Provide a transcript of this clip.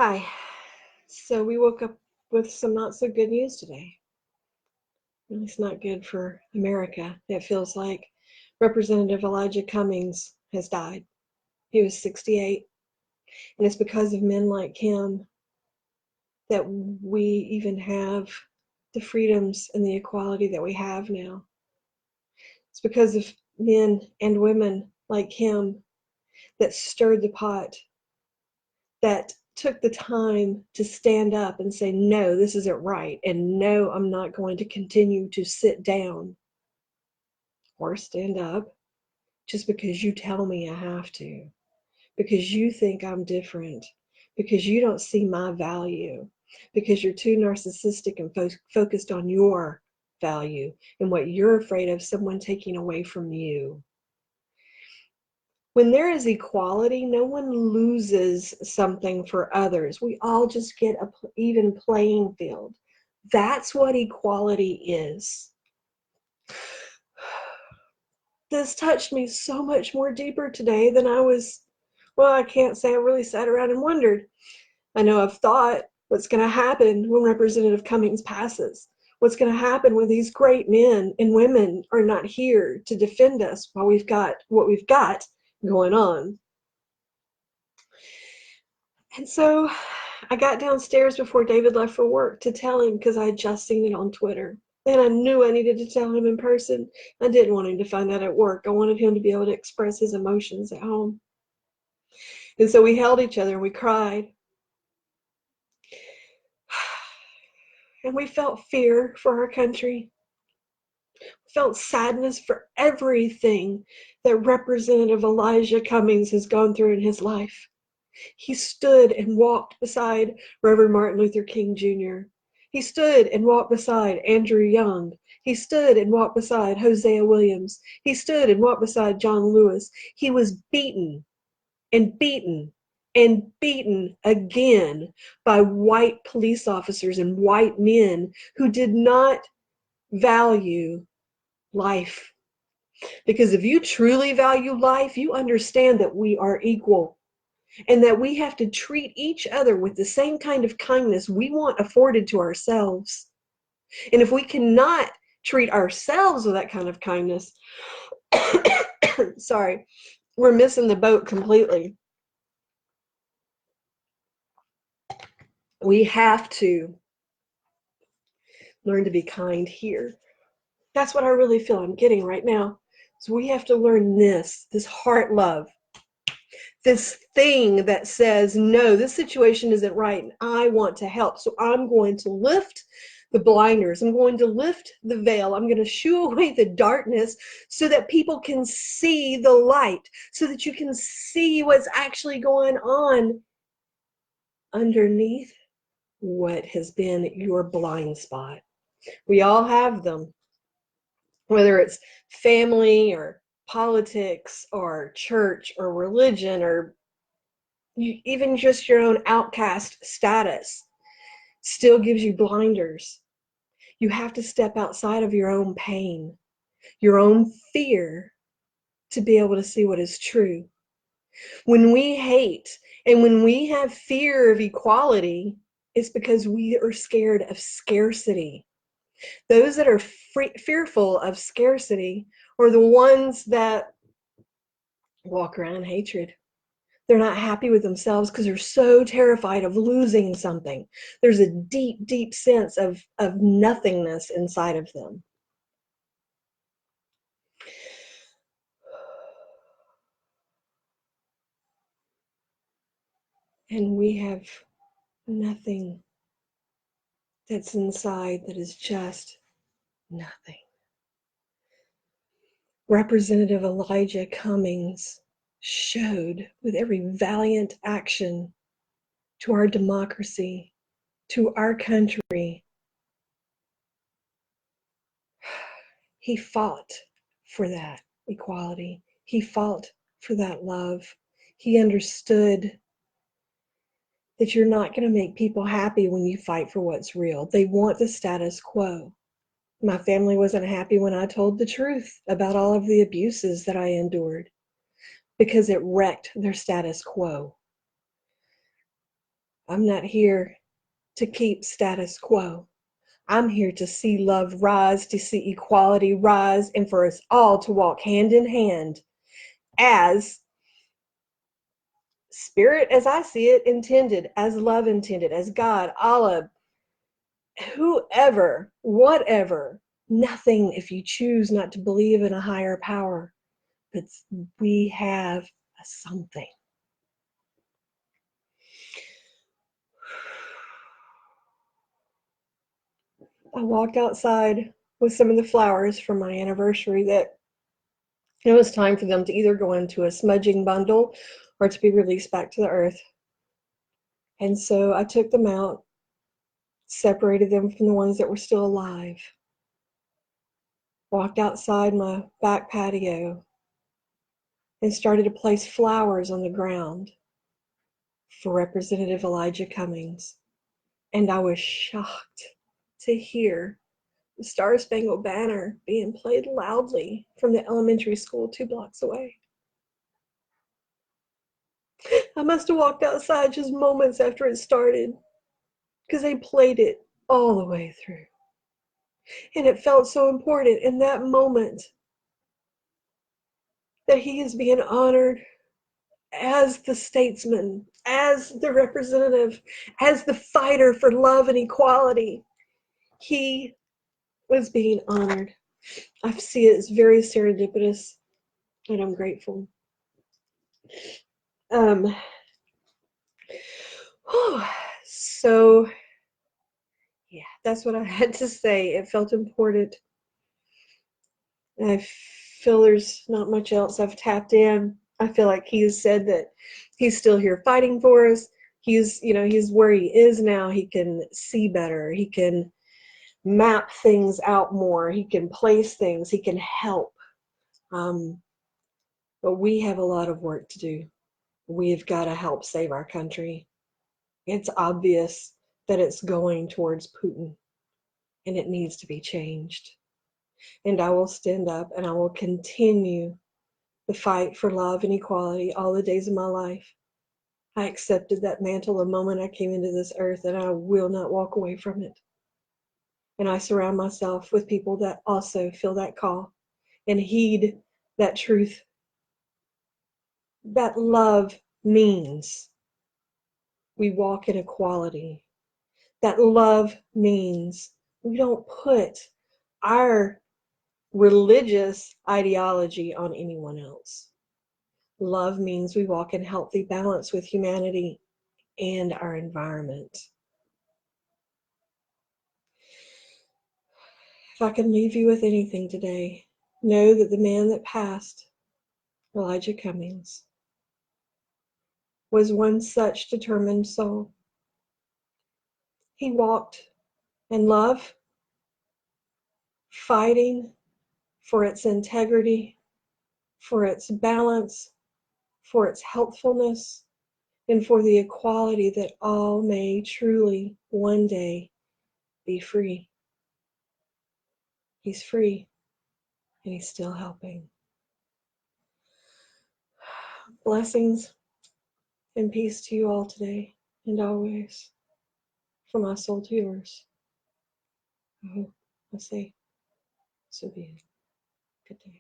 Hi. So we woke up with some not so good news today. It's not good for America. It feels like Representative Elijah Cummings has died. He was 68. And it's because of men like him that we even have the freedoms and the equality that we have now. It's because of men and women like him that stirred the pot, that took the time to stand up and say, no, this isn't right. And no, I'm not going to continue to sit down or stand up just because you tell me I have to, because you think I'm different, because you don't see my value, because you're too narcissistic and focused on your value and what you're afraid of someone taking away from you. When there is equality, no one loses something for others. We all just get an even playing field. That's what equality is. This touched me so much more deeper today than I can't say I really sat around and wondered. I know I've thought what's going to happen when Representative Cummings passes. What's going to happen when these great men and women are not here to defend us while we've got what we've got going on. And so I got downstairs before David left for work to tell him, because I had just seen it on Twitter. And I knew I needed to tell him in person. I didn't want him to find out at work. I wanted him to be able to express his emotions at home. And so we held each other and we cried. And we felt fear for our country. We felt sadness for everything that Representative Elijah Cummings has gone through in his life. He stood and walked beside Reverend Martin Luther King Jr. He stood and walked beside Andrew Young. He stood and walked beside Hosea Williams. He stood and walked beside John Lewis. He was beaten and beaten and beaten again by white police officers and white men who did not value life. Because if you truly value life, you understand that we are equal and that we have to treat each other with the same kind of kindness we want afforded to ourselves. And if we cannot treat ourselves with that kind of kindness, sorry, we're missing the boat completely. We have to learn to be kind here. That's what I really feel I'm getting right now. So we have to learn this heart love, this thing that says, no, this situation isn't right and I want to help. So I'm going to lift the blinders. I'm going to lift the veil. I'm going to shoo away the darkness so that people can see the light, so that you can see what's actually going on underneath what has been your blind spot. We all have them, whether it's family or politics or church or religion or even just your own outcast status still gives you blinders. You have to step outside of your own pain, your own fear, to be able to see what is true. When we hate and when we have fear of equality, it's because we are scared of scarcity. Those that are fearful of scarcity are the ones that walk around hatred. They're not happy with themselves because they're so terrified of losing something. There's a deep, deep sense of nothingness inside of them. And we have nothing that's inside that is just nothing. Representative Elijah Cummings showed with every valiant action to our democracy, to our country. He fought for that equality. He fought for that love. He understood that you're not going to make people happy when you fight for what's real. They want the status quo. My family wasn't happy when I told the truth about all of the abuses that I endured because it wrecked their status quo. I'm not here to keep status quo. I'm here to see love rise, to see equality rise, and for us all to walk hand in hand as spirit, as I see it, intended, as love intended, as God, Allah, whoever, whatever, nothing if you choose not to believe in a higher power. But we have a something. I walked outside with some of the flowers from my anniversary that it was time for them to either go into a smudging bundle or to be released back to the earth. And so I took them out, separated them from the ones that were still alive, walked outside my back patio, and started to place flowers on the ground for Representative Elijah Cummings. And I was shocked to hear the Star-Spangled Banner being played loudly from the elementary school 2 blocks away. I must have walked outside just moments after it started because they played it all the way through. And it felt so important in that moment that he is being honored as the statesman, as the representative, as the fighter for love and equality. He was being honored. I see it as very serendipitous, and I'm grateful. So, yeah, that's what I had to say. It felt important. I feel there's not much else I've tapped in. I feel like he's said that he's still here fighting for us. He's where he is now. He can see better. He can map things out more. He can place things. He can help. But we have a lot of work to do. We've got to help save our country. It's obvious that it's going towards Putin, and it needs to be changed. And I will stand up and I will continue the fight for love and equality all the days of my life. I accepted that mantle the moment I came into this earth, and I will not walk away from it. And I surround myself with people that also feel that call and heed that truth. That love means we walk in equality. That love means we don't put our religious ideology on anyone else. Love means we walk in healthy balance with humanity and our environment. If I can leave you with anything today, know that the man that passed, Elijah Cummings, was one such determined soul. He walked in love, fighting for its integrity, for its balance, for its healthfulness, and for the equality that all may truly one day be free. He's free, and he's still helping. Blessings and peace to you all today and always, from my soul to yours. I hope I say so be it. Good day.